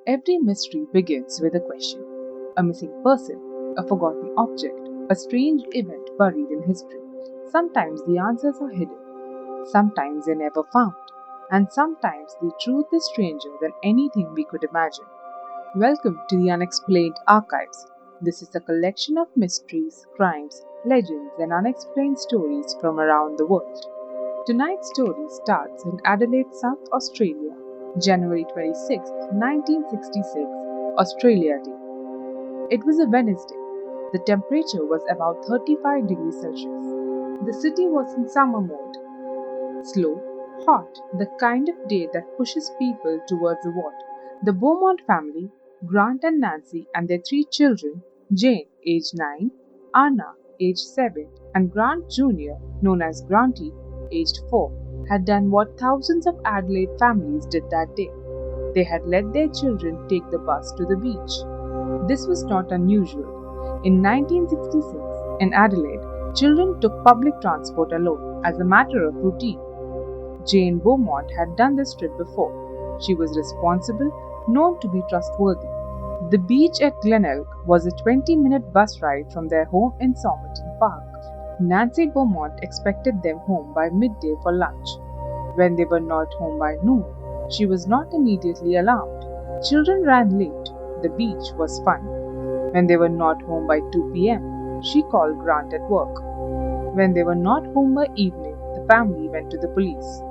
Every mystery begins with a question, a missing person, a forgotten object, a strange event buried in history. Sometimes the answers are hidden, sometimes they're never found, and sometimes the truth is stranger than anything we could imagine. Welcome to the Unexplained Archives. This is a collection of mysteries, crimes, legends, and unexplained stories from around the world. Tonight's story starts in Adelaide, South Australia, January 26, 1966, Australia Day. It was a Wednesday. The temperature was about 35 degrees Celsius. The city was in summer mode. Slow, hot, the kind of day that pushes people towards the water. The Beaumont family, Grant and Nancy, and their three children, Jane, aged 9, Anna, aged 7, and Grant Jr., known as Granty, aged 4, had done what thousands of Adelaide families did that day. They had let their children take the bus to the beach. This was not unusual. In 1966, in Adelaide, children took public transport alone as a matter of routine. Jane Beaumont had done this trip before. She was responsible, known to be trustworthy. The beach at Glenelg was a 20-minute bus ride from their home in Somerton Park. Nancy Beaumont expected them home by midday for lunch. When they were not home by noon, she was not immediately alarmed. Children ran late. The beach was fun. When they were not home by 2 p.m., she called Grant at work. When they were not home by evening, the family went to the police.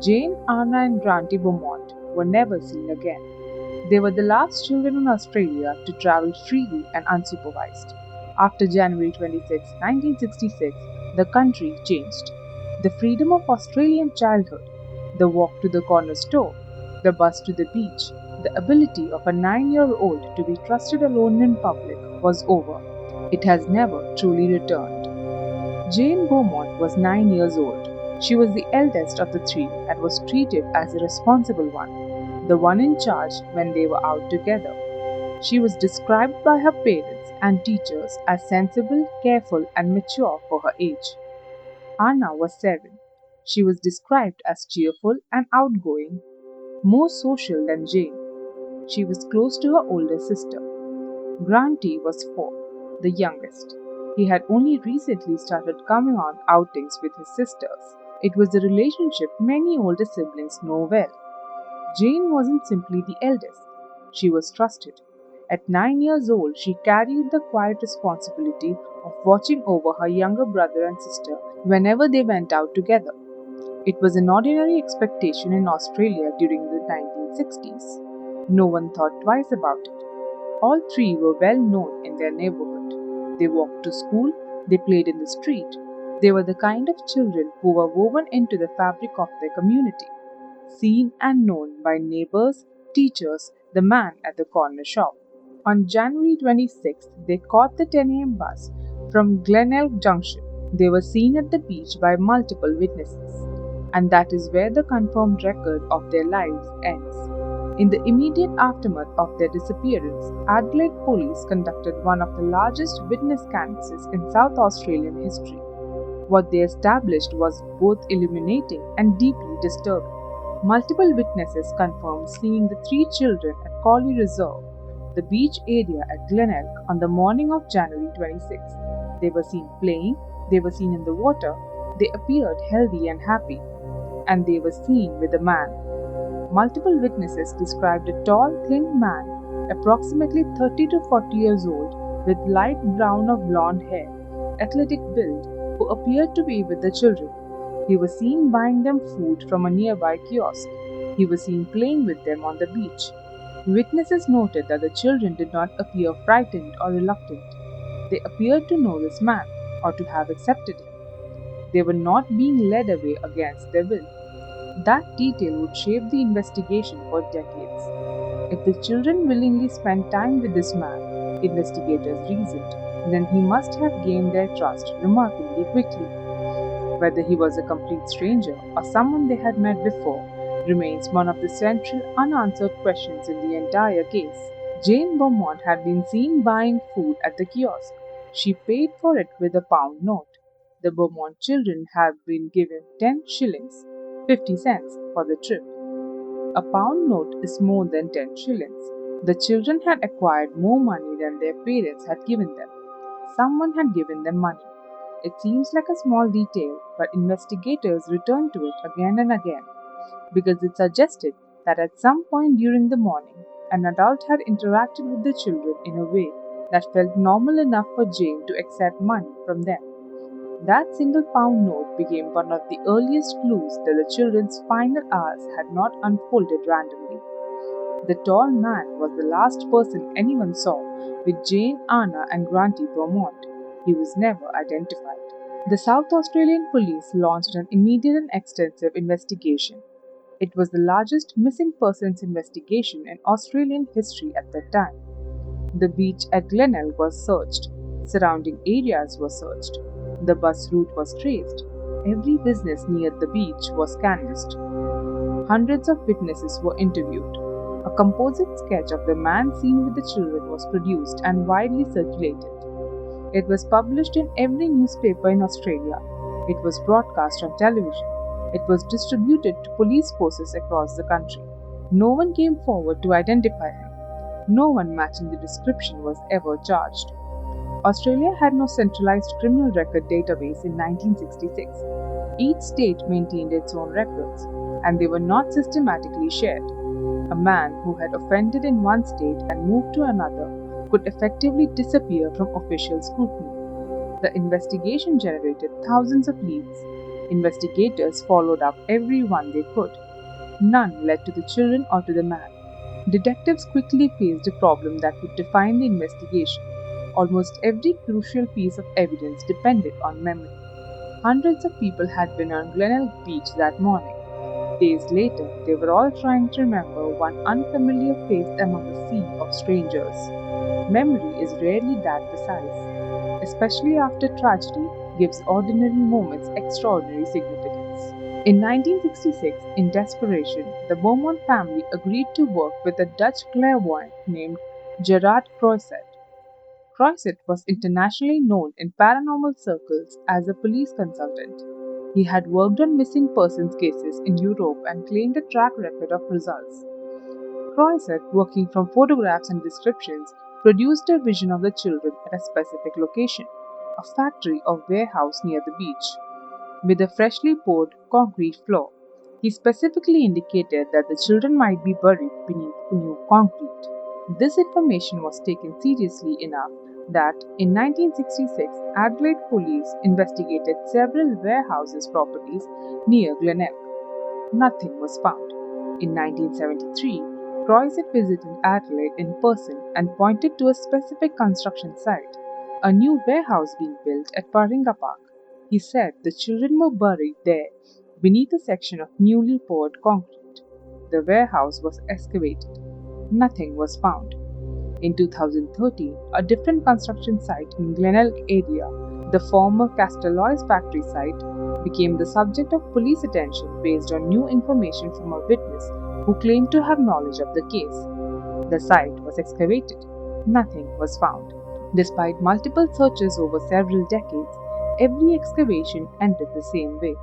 Jane, Anna, and Granty Beaumont were never seen again. They were the last children in Australia to travel freely and unsupervised. After January 26, 1966, the country changed. The freedom of Australian childhood, the walk to the corner store, the bus to the beach, the ability of a 9-year-old to be trusted alone in public was over. It has never truly returned. Jane Beaumont was 9 years old. She was the eldest of the three and was treated as the responsible one, the one in charge when they were out together. She was described by her parents and teachers as sensible, careful, and mature for her age. Anna was 7. She was described as cheerful and outgoing, more social than Jane. She was close to her older sister. Granty was 4, the youngest. He had only recently started coming on outings with his sisters. It was a relationship many older siblings know well. Jane wasn't simply the eldest, she was trusted. At 9 years old, she carried the quiet responsibility of watching over her younger brother and sister whenever they went out together. It was an ordinary expectation in Australia during the 1960s. No one thought twice about it. All three were well known in their neighborhood. They walked to school, they played in the street. They were the kind of children who were woven into the fabric of their community, seen and known by neighbors, teachers, the man at the corner shop. On January 26th, they caught the 10 a.m. bus from Glenelg Junction. They were seen at the beach by multiple witnesses, and that is where the confirmed record of their lives ends. In the immediate aftermath of their disappearance, Adelaide police conducted one of the largest witness canvasses in South Australian history. What they established was both illuminating and deeply disturbing. Multiple witnesses confirmed seeing the three children at Collie Reserve, the beach area at Glenelg, on the morning of January 26. They were seen playing, they were seen in the water, they appeared healthy and happy, and they were seen with a man. Multiple witnesses described a tall, thin man, approximately 30 to 40 years old, with light brown or blonde hair, athletic build, who appeared to be with the children. He was seen buying them food from a nearby kiosk. He was seen playing with them on the beach. Witnesses noted that the children did not appear frightened or reluctant. They appeared to know this man, or to have accepted him. They were not being led away against their will. That detail would shape the investigation for decades. If the children willingly spent time with this man, investigators reasoned, then he must have gained their trust remarkably quickly. Whether he was a complete stranger or someone they had met before remains one of the central unanswered questions in the entire case. Jane Beaumont had been seen buying food at the kiosk. She paid for it with a pound note. The Beaumont children have been given 10 shillings, 50 cents, for the trip. A pound note is more than 10 shillings. The children had acquired more money than their parents had given them. Someone had given them money. It seems like a small detail, but investigators returned to it again and again because it suggested that at some point during the morning, an adult had interacted with the children in a way that felt normal enough for Jane to accept money from them. That single pound note became one of the earliest clues that the children's final hours had not unfolded randomly. The tall man was the last person anyone saw with Jane, Anna, and Granty Beaumont. He was never identified. The South Australian police launched an immediate and extensive investigation. It was the largest missing persons investigation in Australian history at that time. The beach at Glenelg was searched. Surrounding areas were searched. The bus route was traced. Every business near the beach was canvassed. Hundreds of witnesses were interviewed. A composite sketch of the man seen with the children was produced and widely circulated. It was published in every newspaper in Australia. It was broadcast on television. It was distributed to police forces across the country. No one came forward to identify him. No one matching the description was ever charged. Australia had no centralized criminal record database in 1966. Each state maintained its own records, and they were not systematically shared. A man who had offended in one state and moved to another could effectively disappear from official scrutiny. The investigation generated thousands of leads. Investigators followed up every one they could. None led to the children or to the man. Detectives quickly faced a problem that would define the investigation. Almost every crucial piece of evidence depended on memory. Hundreds of people had been on Glenelg Beach that morning. Days later, they were all trying to remember one unfamiliar face among a sea of strangers. Memory is rarely that precise, especially after tragedy gives ordinary moments extraordinary significance. In 1966, in desperation, the Beaumont family agreed to work with a Dutch clairvoyant named Gerard Croiset. Croiset was internationally known in paranormal circles as a police consultant. He had worked on missing persons cases in Europe and claimed a track record of results. Croiset, working from photographs and descriptions, produced a vision of the children at a specific location, a factory or warehouse near the beach, with a freshly poured concrete floor. He specifically indicated that the children might be buried beneath new concrete. This information was taken seriously enough that in 1966, Adelaide police investigated several warehouses properties near Glenelg. Nothing was found. In 1973, Croiset visited Adelaide in person and pointed to a specific construction site, a new warehouse being built at Paringa Park. He said the children were buried there beneath a section of newly poured concrete. The warehouse was excavated. Nothing was found. In 2013, a different construction site in Glenelg area, the former Castellois factory site, became the subject of police attention based on new information from a witness who claimed to have knowledge of the case. The site was excavated. Nothing was found. Despite multiple searches over several decades, every excavation ended the same way: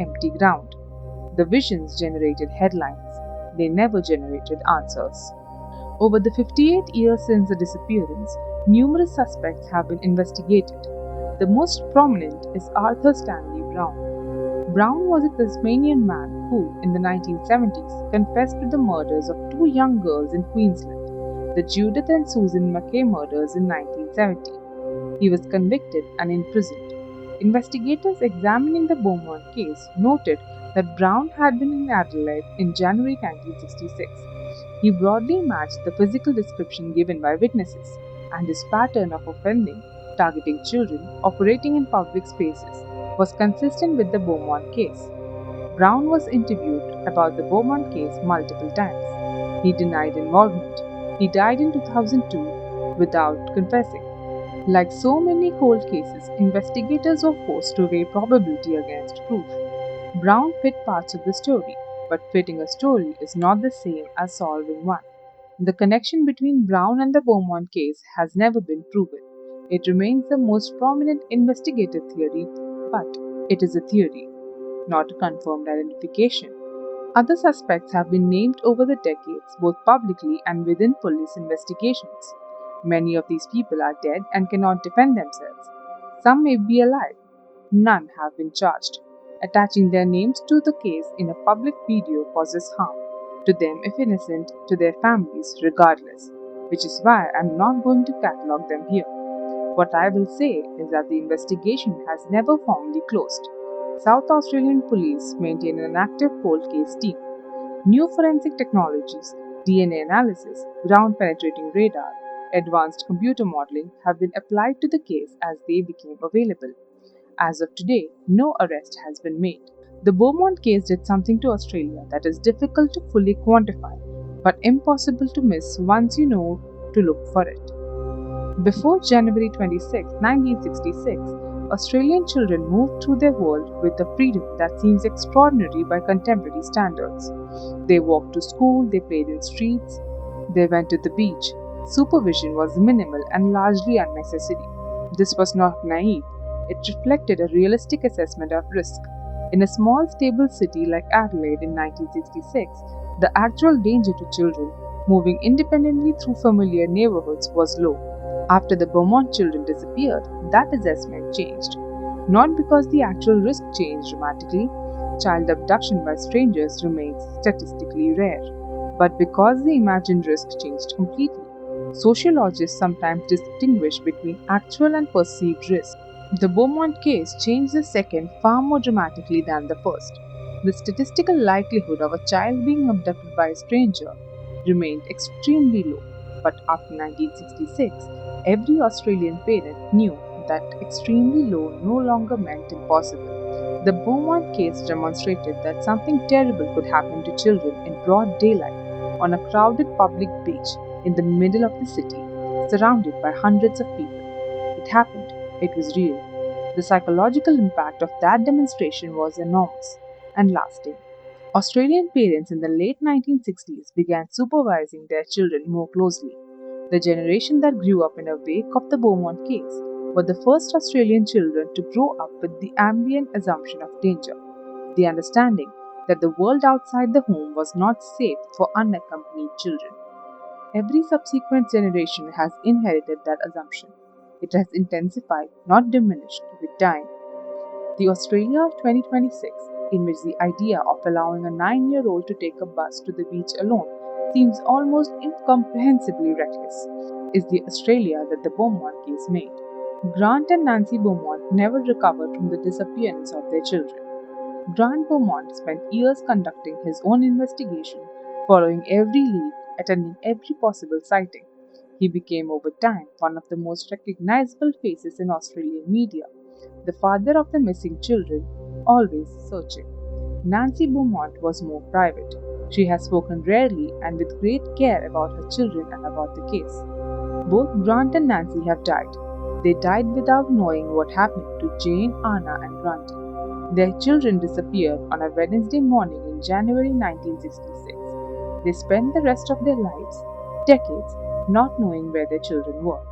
empty ground. The visions generated headlines. They never generated answers. Over the 58 years since the disappearance, numerous suspects have been investigated. The most prominent is Arthur Stanley Brown. Brown was a Tasmanian man who, in the 1970s, confessed to the murders of two young girls in Queensland, the Judith and Susan Mackay murders in 1970. He was convicted and imprisoned. Investigators examining the Beaumont case noted that Brown had been in Adelaide in January 1966. He broadly matched the physical description given by witnesses, and his pattern of offending, targeting children, operating in public spaces, was consistent with the Beaumont case. Brown was interviewed about the Beaumont case multiple times. He denied involvement. He died in 2002 without confessing. Like so many cold cases, investigators were forced to weigh probability against proof. Brown fit parts of the story, but fitting a story is not the same as solving one. The connection between Brown and the Beaumont case has never been proven. It remains the most prominent investigative theory, but it is a theory, not a confirmed identification. Other suspects have been named over the decades, both publicly and within police investigations. Many of these people are dead and cannot defend themselves. Some may be alive. None have been charged. Attaching their names to the case in a public video causes harm, to them if innocent, to their families regardless, which is why I'm not going to catalogue them here. What I will say is that the investigation has never formally closed. South Australian police maintain an active cold case team. New forensic technologies, DNA analysis, ground penetrating radar, advanced computer modeling have been applied to the case as they became available. As of today, no arrest has been made. The Beaumont case did something to Australia that is difficult to fully quantify, but impossible to miss once you know to look for it. Before January 26, 1966, Australian children moved through their world with a freedom that seems extraordinary by contemporary standards. They walked to school, they played in streets, they went to the beach. Supervision was minimal and largely unnecessary. This was not naive, it reflected a realistic assessment of risk. In a small, stable city like Adelaide in 1966, the actual danger to children moving independently through familiar neighborhoods was low. After the Beaumont children disappeared, that assessment changed. Not because the actual risk changed dramatically, child abduction by strangers remains statistically rare, but because the imagined risk changed completely. Sociologists sometimes distinguish between actual and perceived risk. The Beaumont case changed the second far more dramatically than the first. The statistical likelihood of a child being abducted by a stranger remained extremely low, but after 1966, every Australian parent knew that extremely low no longer meant impossible. The Beaumont case demonstrated that something terrible could happen to children in broad daylight on a crowded public beach in the middle of the city, surrounded by hundreds of people. It happened. It was real. The psychological impact of that demonstration was enormous and lasting. Australian parents in the late 1960s began supervising their children more closely. The generation that grew up in the wake of the Beaumont case were the first Australian children to grow up with the ambient assumption of danger, the understanding that the world outside the home was not safe for unaccompanied children. Every subsequent generation has inherited that assumption. It has intensified, not diminished, with time. The Australia of 2026, in which the idea of allowing a 9-year-old to take a bus to the beach alone seems almost incomprehensibly reckless, is the Australia that the Beaumont case made. Grant and Nancy Beaumont never recovered from the disappearance of their children. Grant Beaumont spent years conducting his own investigation, following every lead, attending every possible sighting. He became over time one of the most recognizable faces in Australian media, the father of the missing children, always searching. Nancy Beaumont was more private. She has spoken rarely and with great care about her children and about the case. Both Grant and Nancy have died. They died without knowing what happened to Jane, Anna, and Grant. Their children disappeared on a Wednesday morning in January 1966. They spent the rest of their lives, decades, not knowing where their children were,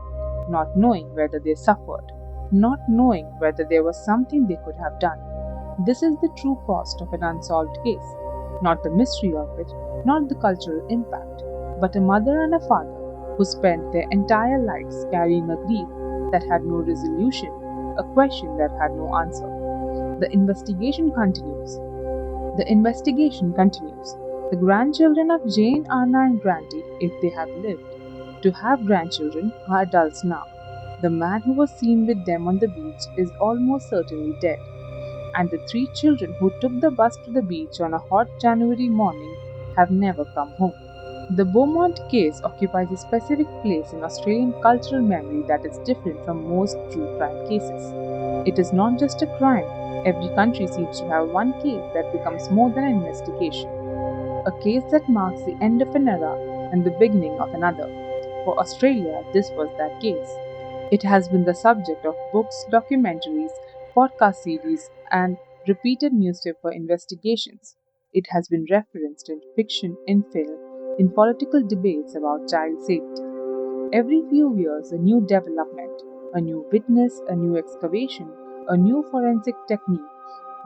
not knowing whether they suffered, not knowing whether there was something they could have done. This is the true cost of an unsolved case, not the mystery of it, not the cultural impact, but a mother and a father who spent their entire lives carrying a grief that had no resolution, a question that had no answer. The investigation continues. The investigation continues. The grandchildren of Jane, Anna, and Granty, if they have lived to have grandchildren, are adults now. The man who was seen with them on the beach is almost certainly dead, and the 3 children who took the bus to the beach on a hot January morning have never come home. The Beaumont case occupies a specific place in Australian cultural memory that is different from most true crime cases. It is not just a crime. Every country seems to have one case that becomes more than an investigation, a case that marks the end of an era and the beginning of another. For Australia, this was that case. It has been the subject of books, documentaries, podcast series, and repeated newspaper investigations. It has been referenced in fiction, in film, in political debates about child safety. Every few years, a new development, a new witness, a new excavation, a new forensic technique.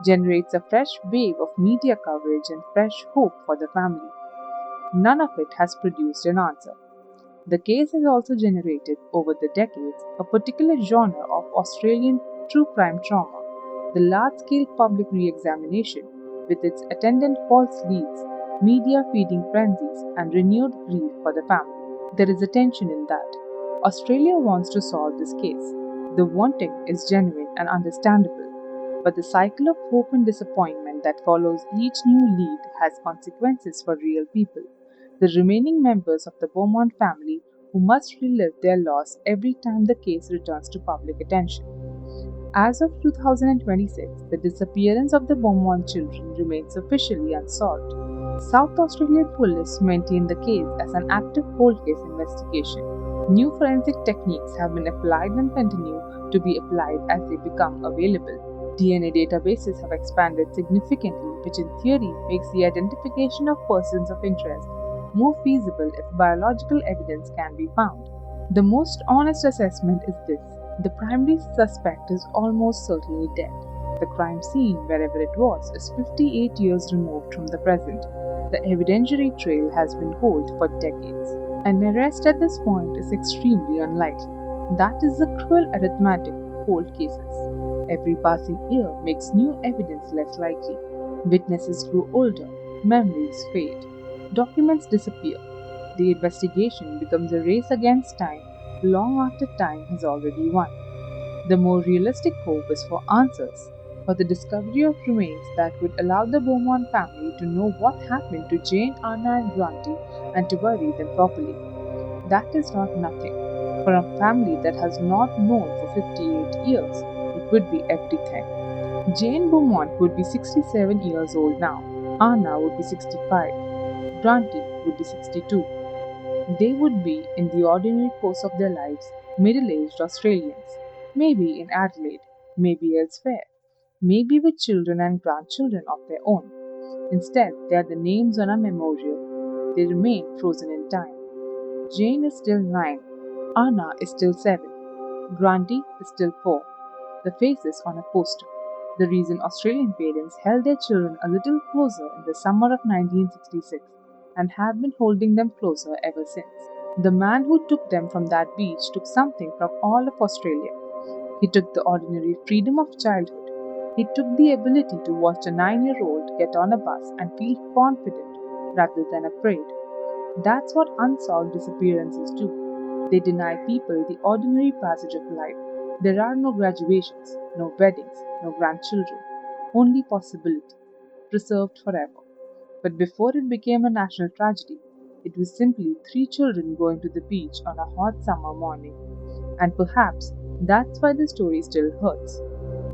generates a fresh wave of media coverage and fresh hope for the family. None of it has produced an answer. The case has also generated, over the decades, a particular genre of Australian true crime trauma, the large scale public re examination, with its attendant false leads, media feeding frenzies, and renewed grief for the family. There is a tension in that. Australia wants to solve this case. The wanting is genuine and understandable, but the cycle of hope and disappointment that follows each new lead has consequences for real people, the remaining members of the Beaumont family who must relive their loss every time the case returns to public attention. As of 2026, the disappearance of the Beaumont children remains officially unsolved. South Australian police maintain the case as an active cold case investigation. New forensic techniques have been applied and continue to be applied as they become available. DNA databases have expanded significantly, which in theory makes the identification of persons of interest more feasible if biological evidence can be found. The most honest assessment is this: the primary suspect is almost certainly dead. The crime scene, wherever it was, is 58 years removed from the present. The evidentiary trail has been cold for decades. An arrest at this point is extremely unlikely. That is the cruel arithmetic of cold cases. Every passing year makes new evidence less likely. Witnesses grow older, memories fade, documents disappear. The investigation becomes a race against time long after time has already won. The more realistic hope is for answers, for the discovery of remains that would allow the Beaumont family to know what happened to Jane, Anna, and Grunty and to bury them properly. That is not nothing. For a family that has not known for 58 years, it would be everything. Jane Beaumont would be 67 years old now. Anna would be 65. Grunty would be 62. They would be, in the ordinary course of their lives, middle-aged Australians, maybe in Adelaide, maybe elsewhere, maybe with children and grandchildren of their own. Instead, they are the names on a memorial. They remain frozen in time. Jane is still 9, Anna is still 7, Grunty is still 4, the faces on a poster. The reason Australian parents held their children a little closer in the summer of 1966 and have been holding them closer ever since. The man who took them from that beach took something from all of Australia. He took the ordinary freedom of childhood. He took the ability to watch a 9-year-old get on a bus and feel confident rather than afraid. That's what unsolved disappearances do. They deny people the ordinary passage of life. There are no graduations, no weddings, no grandchildren, only possibility, preserved forever. But before it became a national tragedy, it was simply 3 children going to the beach on a hot summer morning. And perhaps that's why the story still hurts,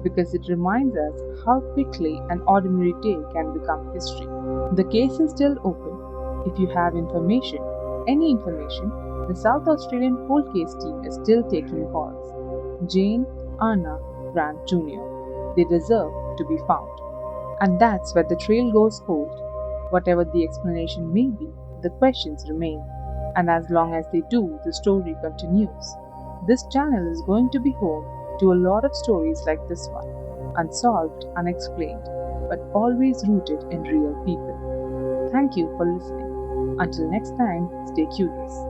because it reminds us how quickly an ordinary day can become history. The case is still open. If you have information, any information, the South Australian cold case team is still taking calls. Jane, Anna, Grant Jr. They deserve to be found. And that's where the trail goes cold. Whatever the explanation may be, the questions remain. And as long as they do, the story continues. This channel is going to be home to a lot of stories like this one, unsolved, unexplained, but always rooted in real people. Thank you for listening. Until next time, stay curious.